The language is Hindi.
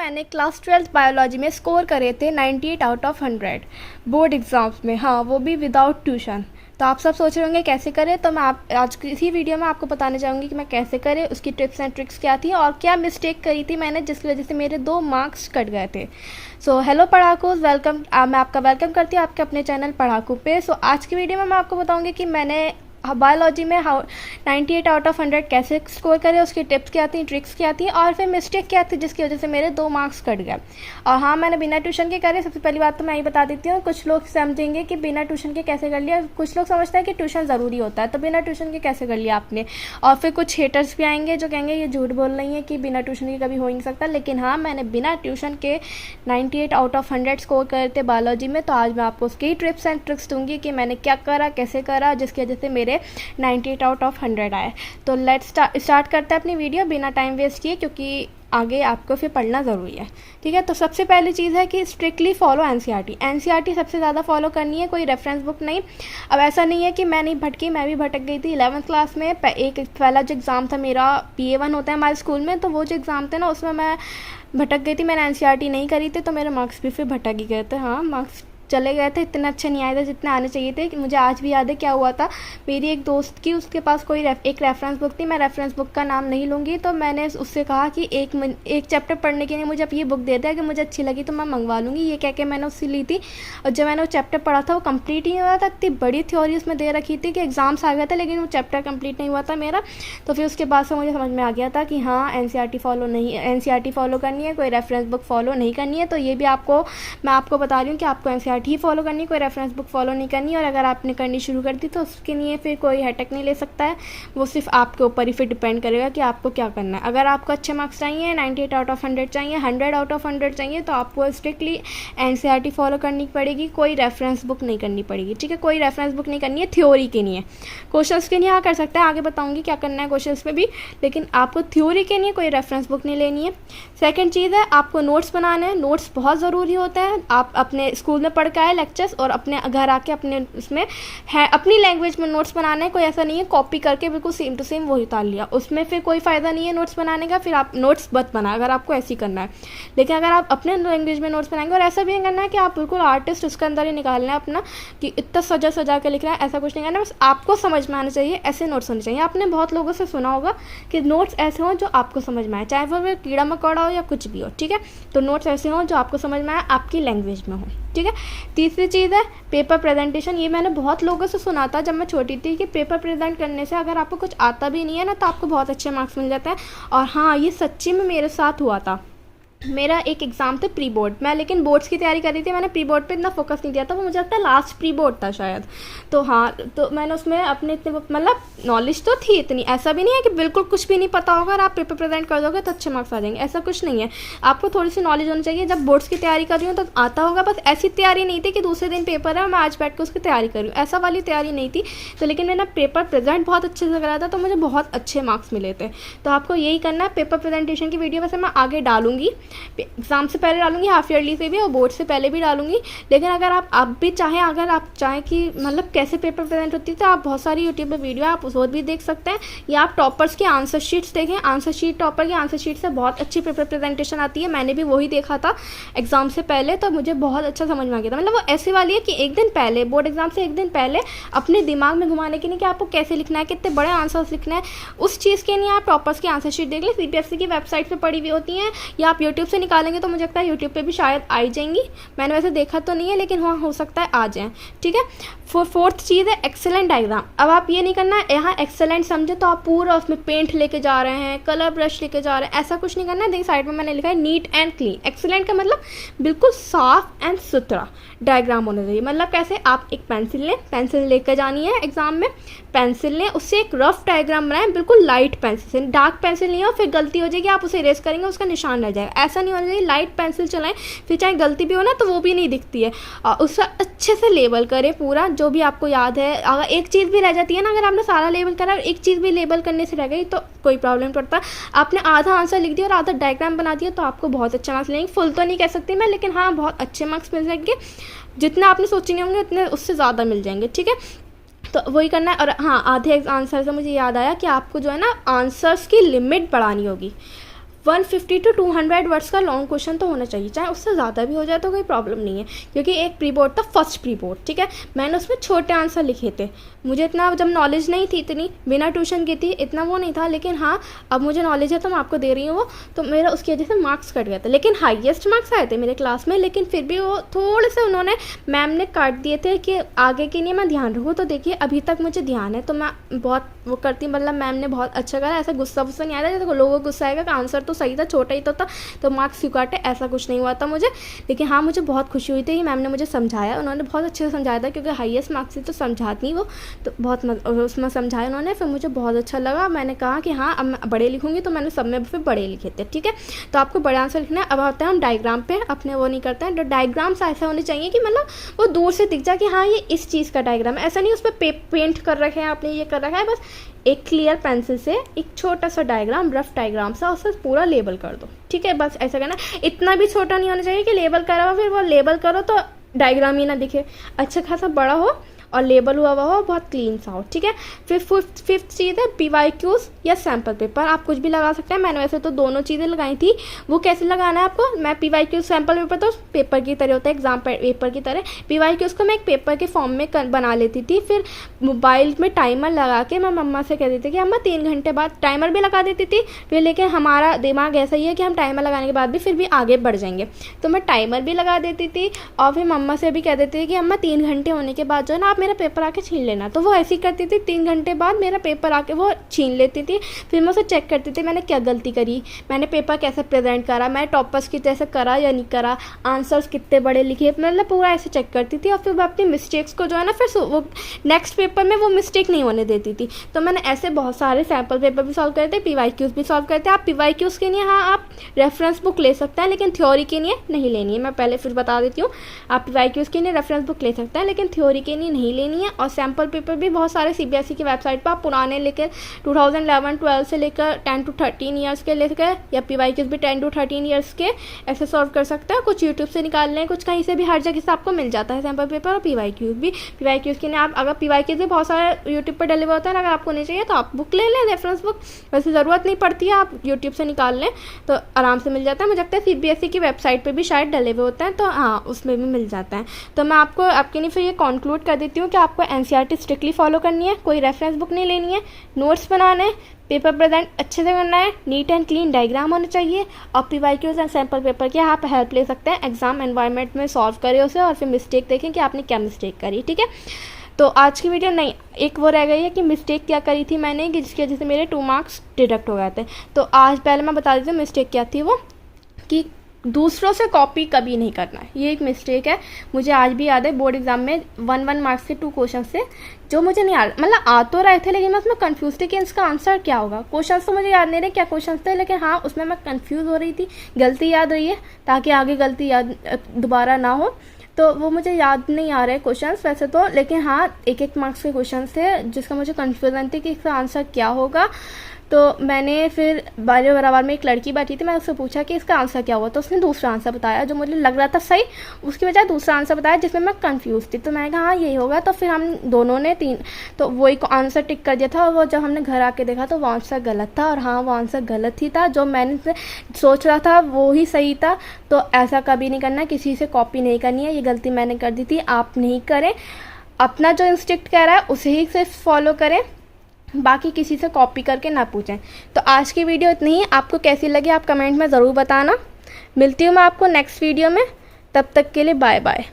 मैंने क्लास 12th बायोलॉजी में स्कोर करे थे 98 आउट ऑफ 100 बोर्ड एग्ज़ाम्स में, हाँ वो भी विदाउट ट्यूशन। तो आप सब सोच रहे होंगे कैसे करें, तो मैं आज की इसी वीडियो में आपको बताने चाहूँगी कि मैं कैसे करें, उसकी टिप्स एंड ट्रिक्स क्या थी और क्या मिस्टेक करी थी मैंने जिसकी वजह से मेरे 2 मार्क्स कट गए थे। सो हेलो पढ़ाकू, वेलकम। मैं आपका वेलकम करती हूँ आपके अपने चैनल पढ़ाकू पे। सो आज की वीडियो में मैं आपको बताऊँगी कि मैंने बायोलॉजी में 98 आउट ऑफ 100 कैसे स्कोर करें, उसकी टिप्स क्या थी, ट्रिक्स क्या थी और फिर मिस्टेक क्या थी जिसकी वजह से मेरे 2 मार्क्स कट गए। और हाँ, मैंने बिना ट्यूशन के करे। सबसे पहली बात तो मैं यही बता देती हूँ, कुछ लोग समझेंगे कि बिना ट्यूशन के कैसे कर लिया, कुछ लोग समझते हैं कि ट्यूशन ज़रूरी होता है, तो बिना ट्यूशन के कैसे कर लिया आपने। और फिर कुछ हेटर्स भी आएंगे जो कहेंगे ये झूठ बोल रही है कि बिना ट्यूशन के कभी हो ही नहीं सकता। लेकिन हाँ, मैंने बिना ट्यूशन के 98 आउट ऑफ 100 स्कोर करे थे बायोलॉजी में। तो आज मैं आपको उसकी टिप्स एंड ट्रिक्स दूंगी कि मैंने क्या करा, कैसे करा, जिसकी वजह से मेरे 98 आउट ऑफ 100 आए। तो लेट्स स्टार्ट करते हैं अपनी वीडियो बिना टाइम वेस्ट किए, क्योंकि आगे आपको फिर पढ़ना ज़रूरी है। ठीक है, तो सबसे पहली चीज़ है कि स्ट्रिक्टली फॉलो एनसीईआरटी सबसे ज़्यादा फॉलो करनी है, कोई रेफरेंस बुक नहीं। अब ऐसा नहीं है कि मैं नहीं भटकी, मैं भी भटक गई थी 11th क्लास में। एक पहला जो एग्ज़ाम था मेरा PA1 होता है हमारे स्कूल में, तो वो जो एग्ज़ाम थे ना उसमें मैं भटक गई थी, मैंने एनसीईआरटी नहीं करी थी, तो मेरे मार्क्स भी फिर भटक ही गए थे। हाँ, मार्क्स चले गए थे, इतने अच्छे नहीं आए थे जितने आने चाहिए थे। मुझे आज भी याद है क्या हुआ था। मेरी एक दोस्त की, उसके पास कोई एक रेफरेंस बुक थी, मैं रेफरेंस बुक का नाम नहीं लूँगी, तो मैंने उससे कहा कि एक चैप्टर पढ़ने के लिए मुझे अब ये बुक दे दिया कि मुझे अच्छी लगी तो मैं मंगवा लूँगी, ये कह के मैंने उससे ली थी। और जब मैंने वो चैप्टर पढ़ा था वो कंप्लीट ही नहीं हुआ था, इतनी बड़ी थ्योरी उसमें दे रखी थी कि एग्ज़ाम्स आ गए थे लेकिन वो चैप्टर कंप्लीट नहीं हुआ था मेरा। तो फिर उसके बाद से मुझे समझ में आ गया था कि हाँ, एनसीईआरटी फॉलो करनी है, कोई रेफरेंस बुक फॉलो नहीं करनी है। तो ये भी मैं आपको बता रही हूँ कि आपको एनसीईआरटी ही फॉलो करनी है, कोई रेफरेंस बुक फॉलो नहीं करनी। और अगर आपने करनी शुरू कर दी तो उसके लिए फिर कोई हेडेक नहीं ले सकता है, वो सिर्फ आपके ऊपर ही फिर डिपेंड करेगा कि आपको क्या करना है। अगर आपको अच्छे मार्क्स चाहिए, 98 आउट ऑफ 100 चाहिए, 100 आउट ऑफ 100 चाहिए, तो आपको स्ट्रिक्टली एनसीईआरटी फॉलो करनी पड़ेगी, कोई रेफरेंस बुक नहीं करनी पड़ेगी। ठीक है, कोई रेफरेंस बुक नहीं करनी है, थ्योरी के लिए। क्वेश्चंस के लिए हाँ कर सकते हैं, आगे बताऊंगी क्या करना है क्वेश्चंस पे भी, लेकिन आपको थ्योरी के लिए कोई रेफरेंस बुक नहीं लेनी है। सेकेंड चीज़ है, आपको नोट्स बनाने हैं। नोट्स बहुत ज़रूरी होते हैं। आप अपने स्कूल में पढ़ के आए लेक्चर्स और अपने घर आके अपने उसमें है अपनी लैंग्वेज में नोट्स बनाना है। कोई ऐसा नहीं है कॉपी करके बिल्कुल सेम टू सेम वही उतार लिया, उसमें फिर कोई फ़ायदा नहीं है नोट्स बनाने का। फिर आप नोट्स मत बना अगर आपको ऐसी करना है। लेकिन अगर आप अपने लैंग्वेज में नोट्स बनाएंगे, और ऐसा भी नहीं करना है कि आप बिल्कुल आर्टिस्ट उसके अंदर ही निकालना है अपना कि इतना सजा सजा के लिख रहा है, ऐसा कुछ नहीं करना। बस आपको समझ में आना चाहिए, ऐसे नोट्स होने चाहिए। आपने बहुत लोगों से सुना होगा कि नोट्स ऐसे हों जो आपको समझ में आए, चाहे वो कीड़ा मकोड़ा हो या कुछ भी हो। ठीक है, तो नोट्स ऐसे हों जो आपको समझ में आए, आपकी लैंग्वेज में हो। ठीक है, तीसरी चीज़ है पेपर प्रेजेंटेशन। ये मैंने बहुत लोगों से सुना था जब मैं छोटी थी कि पेपर प्रेजेंट करने से अगर आपको कुछ आता भी नहीं है ना तो आपको बहुत अच्छे मार्क्स मिल जाते हैं। और हाँ, ये सच्ची में मेरे साथ हुआ था। मेरा एक एग्ज़ाम था प्री बोर्ड, मैं लेकिन बोर्ड्स की तैयारी कर रही थी, मैंने प्री बोर्ड पे इतना फोकस नहीं दिया था, वो मुझे लगता है लास्ट प्री बोर्ड था शायद। तो हाँ, तो मैंने उसमें अपने इतने मतलब नॉलेज तो थी इतनी, ऐसा भी नहीं है कि बिल्कुल कुछ भी नहीं पता होगा और आप पेपर प्रेजेंट कर दोगे तो अच्छे मार्क्स आ जाएंगे, ऐसा कुछ नहीं है। आपको थोड़ी सी नॉलेज होनी चाहिए। जब बोर्ड्स की तैयारी कर रही हूँ तो आता होगा, बस ऐसी तैयारी नहीं थी कि दूसरे दिन पेपर है मैं आज बैठ कर उसकी तैयारी कर रही हूँ, ऐसा वाली तैयारी नहीं थी। तो लेकिन मैंने पेपर प्रेजेंट बहुत अच्छे से करा था तो मुझे बहुत अच्छे मार्क्स मिले थे। तो आपको यही करना है। पेपर प्रेजेंटेशन की वीडियो वैसे मैं आगे डालूंगी, एग्ज़ाम से पहले डालूंगी, हाफ ईयरली से भी और बोर्ड से पहले भी डालूंगी। लेकिन अगर आप भी चाहें, अगर आप चाहें कि मतलब कैसे पेपर प्रेजेंट होती है, तो आप बहुत सारी यूट्यूब पे वीडियो आप उस भी देख सकते हैं, या आप टॉपर्स के आंसर शीट्स देखें। आंसर शीट, टॉपर की आंसर शीट से बहुत अच्छी पेपर प्रेजेंटेशन आती है। मैंने भी वही देखा था एग्ज़ाम से पहले, तो मुझे बहुत अच्छा समझ में आ गया था। मतलब वो ऐसी वाली है कि एक दिन पहले, बोर्ड एग्जाम से एक दिन पहले अपने दिमाग में घुमाने के लिए कि आपको कैसे लिखना है, कितने बड़े आंसर्स लिखना है, उस चीज़ के लिए आप टॉपर्स की आंसर शीट देख लें। CBSE की वेबसाइट पर पड़ी हुई होती हैं, या आप यूट्यूब से निकालेंगे तो मुझे लगता है यूट्यूब पे भी शायद आई जाएंगी। मैंने वैसे देखा तो नहीं है, लेकिन हाँ हो सकता है आ जाए। ठीक है, फोर्थ चीज़ है एक्सेलेंट डायग्राम। अब आप ये नहीं करना है यहाँ एक्सेलेंट समझे तो आप पूरा उसमें पेंट लेके जा रहे हैं, कलर ब्रश लेके जा रहे हैं, ऐसा कुछ नहीं करना है। देखिए साइड में मैंने लिखा है नीट एंड क्लीन। एक्सेलेंट का मतलब बिल्कुल साफ एंड सुथरा डायग्राम होना चाहिए। मतलब कैसे, आप एक पेंसिल लें, पेंसिल लेकर जानी है एग्जाम में, पेंसिल लें, उससे एक रफ डायग्राम बनाएं, बिल्कुल लाइट पेंसिल से। डार्क पेंसिल नहीं हो, फिर गलती हो जाएगी, आप उसे इरेज करेंगे उसका निशान रह जाएगा, ऐसा नहीं होना चाहिए। लाइट पेंसिल चलाएं, फिर चाहे गलती भी हो ना तो वो भी नहीं दिखती है। और उसका अच्छे से लेबल करें पूरा जो भी आपको याद है। अगर एक चीज़ भी रह जाती है ना, अगर आपने सारा लेबल करा और एक चीज़ भी लेबल करने से रह गई तो कोई प्रॉब्लम पड़ता। आपने आधा आंसर लिख दिया और आधा डायग्राम बना दिया तो आपको बहुत अच्छा मार्क्स मिलेंगे। फुल तो नहीं कह सकती मैं, लेकिन हाँ बहुत अच्छे मार्क्स मिल जाएंगे। जितना आपने सोचे नहीं होंगे उतने उससे ज़्यादा मिल जाएंगे। ठीक है, तो वही करना है। और हाँ, आधे आंसर से मुझे याद आया कि आपको जो है ना आंसर्स की लिमिट बढ़ानी होगी। 150 to 200 वर्ड्स का लॉन्ग क्वेश्चन तो होना चाहिए, चाहे उससे ज़्यादा भी हो जाए तो कोई प्रॉब्लम नहीं है, क्योंकि एक प्री बोर्ड था, फर्स्ट प्री बोर्ड, ठीक है। मैंने उसमें छोटे आंसर लिखे थे, मुझे इतना जब नॉलेज नहीं थी, इतनी बिना ट्यूशन की थी, इतना वो नहीं था, लेकिन हाँ अब मुझे नॉलेज है तो मैं आपको दे रही हूँ वो, तो मेरा उसकी वजह से मार्क्स कट गया था, लेकिन हाईएस्ट मार्क्स आए थे मेरे क्लास में। लेकिन फिर भी वो थोड़े से उन्होंने मैम ने काट दिए थे कि आगे के लिए मैं ध्यान रखूँ। तो देखिए अभी तक मुझे ध्यान है, तो मैं बहुत वो करती, मतलब मैम ने बहुत अच्छा करा, ऐसा गुस्सा वुस्सा नहीं आया था, जैसे लोगों को गुस्सा आएगा कि आंसर तो सही था, छोटा ही तो था तो मार्क्स क्यों काटे, ऐसा कुछ नहीं हुआ था मुझे। लेकिन हाँ मुझे बहुत खुशी हुई थी कि मैम ने मुझे समझाया, उन्होंने बहुत अच्छे से समझाया था, क्योंकि हाईएस्ट मार्क्स से तो समझाती नहीं वो, तो बहुत उसमें समझाया उन्होंने, फिर मुझे बहुत अच्छा लगा। मैंने कहा कि हाँ अब मैं बड़े लिखूंगी, तो मैंने सब में फिर बड़े लिखे थे, ठीक है। तो आपको बड़े आंसर लिखना है। अब आते हैं हम डायग्राम पे, अपने वो नहीं करते हैं, तो डायग्राम्स ऐसे होने चाहिए कि मतलब वो दूर से दिख जाए कि हाँ ये इस चीज़ का डायग्राम है, ऐसा नहीं उस पर पेंट कर रखे हैं आपने, ये कर रखा है, बस एक क्लियर पेंसिल से एक छोटा सा डायग्राम, रफ डायग्राम सा उसे पूरा लेबल कर दो, ठीक है। बस ऐसा करना, इतना भी छोटा नहीं होना चाहिए कि लेबल करा हो फिर वो लेबल करो तो डायग्राम ही ना दिखे, अच्छा खासा बड़ा हो और लेबल हुआ हो, बहुत क्लीन सा हो, ठीक है। फिर फिफ्थ चीज़ है PYQs या सैम्पल पेपर, आप कुछ भी लगा सकते हैं। मैंने वैसे तो दोनों चीज़ें लगाई थी, वो कैसे लगाना है आपको, मैं PYQs सैम्पल पेपर तो पेपर की तरह होता है, एग्जाम पेपर की तरह, PYQs को मैं एक पेपर के फॉर्म में बना लेती थी, फिर मोबाइल में टाइमर लगा के मैं मम्मा से कहती थी कि अम्मा 3 घंटे बाद, टाइमर भी लगा देती थी फिर, लेकिन हमारा दिमाग ऐसा ही है कि हम टाइमर लगाने के बाद भी फिर भी आगे बढ़ जाएंगे, तो मैं टाइमर भी लगा देती थी और फिर मम्मा से भी कह देती थी कि अम्मा 3 घंटे होने के बाद जो है ना आप मेरा पेपर आके छीन लेना, तो वो ऐसी करती थी, 3 घंटे बाद मेरा पेपर आके वो छीन लेती थी। फिर मैं उसे चेक करती थी मैंने क्या गलती करी, मैंने पेपर कैसे प्रेजेंट करा, मैं टॉपर्स की जैसे करा या नहीं करा, आंसर्स कितने बड़े लिखे, मतलब पूरा ऐसे चेक करती थी। और फिर मैं अपनी मिस्टेक्स को जो है ना फिर वो नेक्स्ट पेपर में वो मिस्टेक नहीं होने देती थी। तो मैंने ऐसे बहुत सारे सैम्पल पेपर भी सॉल्व करते, PYQs भी सॉल्व करते। आप PYQs के लिए हाँ आप रेफरेंस बुक ले सकते हैं, लेकिन थ्योरी के लिए नहीं लेनी है, मैं पहले फिर बता देती हूँ। आप PYQs के लिए रेफरेंस बुक ले सकते हैं, लेकिन थ्योरी के लिए नहीं लेनी है। और सैम्पल पेपर भी बहुत सारे CBSE की वेबसाइट पर आप पुराने लेकर 2011-12 से लेकर 10 to 13 ईयर्स के लेकर, या PYQs भी 10 to 13 ईयर्स के ऐसे सॉल्व कर सकते हैं। कुछ यूट्यूब से निकाल लें, कुछ कहीं से भी, हर जगह से आपको मिल जाता है सैम्पल पेपर। और PYQs भी, PYQs के लिए आप अगर PYQs भी बहुत सारे यूट्यूब पर डिलीवर होता है, अगर आपको नहीं चाहिए तो आप बुक ले लें, रेफरेंस बुक, वैसे ज़रूरत नहीं पड़ती है, आप यूट्यूब से निकाल लें तो आराम से मिल जाता है। मुझे लगता है CBSE की वेबसाइट पर भी शायद डले हुए होते हैं, तो हाँ उसमें भी मिल जाता है। तो मैं आपको आपके लिए फिर ये कंक्लूड कर देती हूँ कि आपको NCERT स्ट्रिक्टली फॉलो करनी है, कोई रेफरेंस बुक नहीं लेनी है, नोट्स बनाने, पेपर प्रेजेंट अच्छे से करना है, नीट एंड क्लीन डायग्राम होना चाहिए, और PYQs एंड सैम्पल पेपर की आप हेल्प ले सकते हैं, एग्जाम एनवायरनमेंट में सॉल्व करें उसे और फिर मिस्टेक देखें कि आपने क्या मिस्टेक करी, ठीक है। तो आज की वीडियो नहीं, एक वो रह गई है कि मिस्टेक क्या करी थी मैंने, कि जिसकी वजह से मेरे 2 मार्क्स डिडक्ट हो गए थे। तो आज पहले मैं बता देती हूँ मिस्टेक क्या थी, वो कि दूसरों से कॉपी कभी नहीं करना है, ये एक मिस्टेक है। मुझे आज भी याद है बोर्ड एग्जाम में 1 मार्क्स के 2 क्वेश्चन थे जो मुझे नहीं याद, मतलब आ तो रहे थे लेकिन मैं उसमें कंफ्यूज थी कि इसका आंसर क्या होगा। क्वेश्चन तो मुझे याद नहीं रहे क्या क्वेश्चन थे, लेकिन हाँ उसमें मैं कंफ्यूज हो रही थी, गलती याद रही है ताकि आगे गलती याद दोबारा ना हो, तो वो मुझे याद नहीं आ रहे क्वेश्चंस वैसे तो, लेकिन हाँ 1 मार्क्स के क्वेश्चन थे जिसका मुझे कन्फ्यूजन थी कि इसका आंसर क्या होगा। तो मैंने फिर बारी बराबर में एक लड़की बैठी थी, मैं उससे पूछा कि इसका आंसर क्या हुआ, तो उसने दूसरा आंसर बताया जो मुझे लग रहा था सही, उसकी बजाय दूसरा आंसर बताया जिसमें मैं कंफ्यूज थी। तो मैंने कहा हाँ यही होगा, तो फिर हम दोनों ने 3 तो वही आंसर टिक कर दिया था, और वो जब हमने घर आके देखा तो वो आंसर गलत था, और हाँ वो आंसर गलत ही था, जो मैंने सोच रहा था वो ही सही था। तो ऐसा कभी नहीं करना, किसी से कॉपी नहीं करनी है, ये गलती मैंने कर दी थी, आप नहीं करें। अपना जो इंस्टिंक्ट कह रहा है उसे ही सिर्फ फॉलो करें, बाकी किसी से कॉपी करके ना पूछें। तो आज की वीडियो इतनी ही, आपको कैसी लगी आप कमेंट में ज़रूर बताना। मिलती हूँ मैं आपको नेक्स्ट वीडियो में, तब तक के लिए बाय बाय।